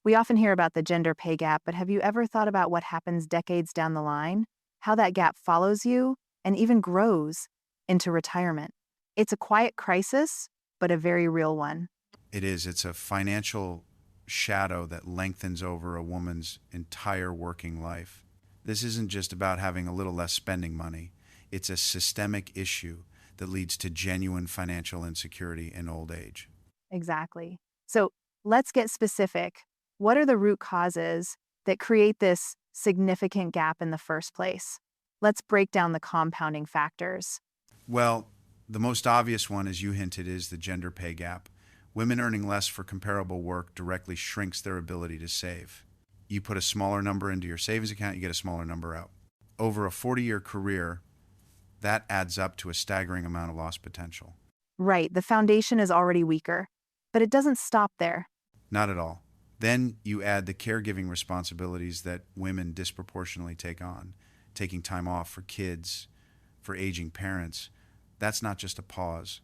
We often hear about the gender pay gap, but have you ever thought about what happens decades down the line? How that gap follows you and even grows into retirement? It's a quiet crisis, but a very real one. It is. It's a financial shadow that lengthens over a woman's entire working life. This isn't just about having a little less spending money. It's a systemic issue that leads to genuine financial insecurity in old age. Exactly. So let's get specific. What are the root causes that create this significant gap in the first place? Let's break down the compounding factors. Well, the most obvious one, as you hinted, is the gender pay gap. Women earning less for comparable work directly shrinks their ability to save. You put a smaller number into your savings account, you get a smaller number out. Over a 40-year career, that adds up to a staggering amount of lost potential. Right, the foundation is already weaker, but it doesn't stop there. Not at all. Then you add the caregiving responsibilities that women disproportionately take on, taking time off for kids, for aging parents. That's not just a pause.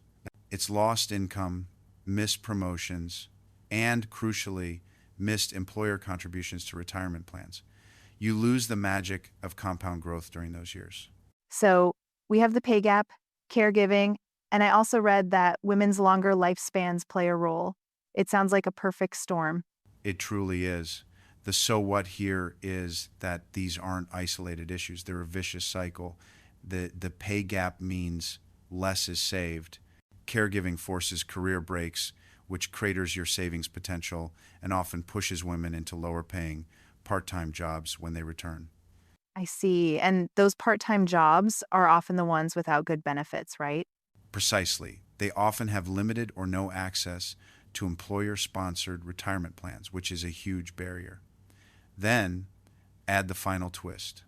It's lost income, missed promotions, and crucially, missed employer contributions to retirement plans. You lose the magic of compound growth during those years. So we have the pay gap, caregiving, and I also read that women's longer lifespans play a role. It sounds like a perfect storm. It truly is. The so what here is that these aren't isolated issues. They're a vicious cycle. The pay gap means less is saved. Caregiving forces career breaks, which craters your savings potential and often pushes women into lower paying part-time jobs when they return. I see. And those part time jobs are often the ones without good benefits, right? Precisely. They often have limited or no access to employer-sponsored retirement plans, which is a huge barrier. Then add the final twist.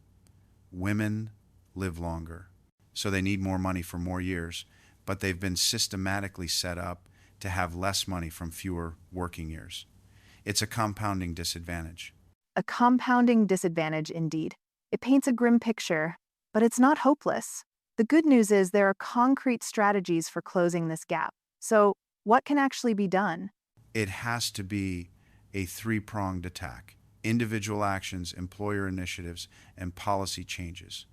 Women live longer, so they need more money for more years, but they've been systematically set up to have less money from fewer working years. It's a compounding disadvantage. A compounding disadvantage indeed. It paints a grim picture, but it's not hopeless. The good news is there are concrete strategies for closing this gap. So, what can actually be done? It has to be a three-pronged attack: individual actions, employer initiatives, and policy changes.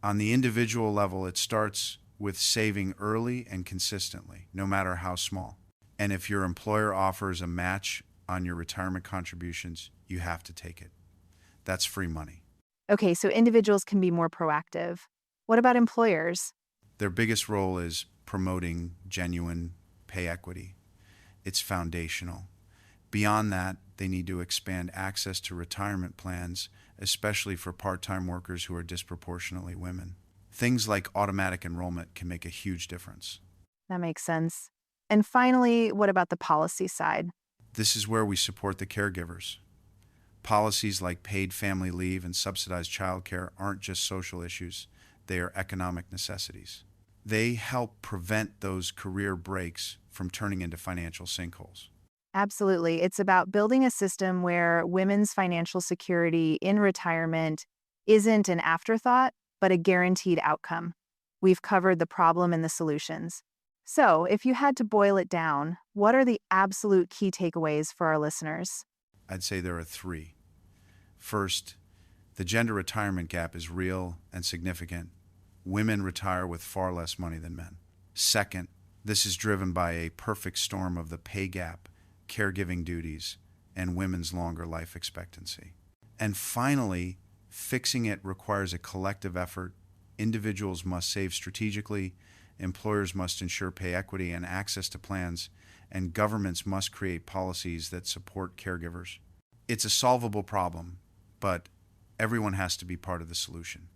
On the individual level, it starts with saving early and consistently, no matter how small. And if your employer offers a match on your retirement contributions, you have to take it. That's free money. Okay, so individuals can be more proactive. What about employers? Their biggest role is promoting genuine pay equity. It's foundational. Beyond that, they need to expand access to retirement plans, especially for part-time workers who are disproportionately women. Things like automatic enrollment can make a huge difference. That makes sense. And finally, what about the policy side? This is where we support the caregivers. Policies like paid family leave and subsidized childcare aren't just social issues, they are economic necessities. They help prevent those career breaks from turning into financial sinkholes. Absolutely. It's about building a system where women's financial security in retirement isn't an afterthought, but a guaranteed outcome. We've covered the problem and the solutions. So, if you had to boil it down, what are the absolute key takeaways for our listeners? I'd say there are three. First, the gender retirement gap is real and significant. Women retire with far less money than men. Second, this is driven by a perfect storm of the pay gap, caregiving duties, and women's longer life expectancy. And finally, fixing it requires a collective effort. Individuals must save strategically, employers must ensure pay equity and access to plans, and governments must create policies that support caregivers. It's a solvable problem, but everyone has to be part of the solution.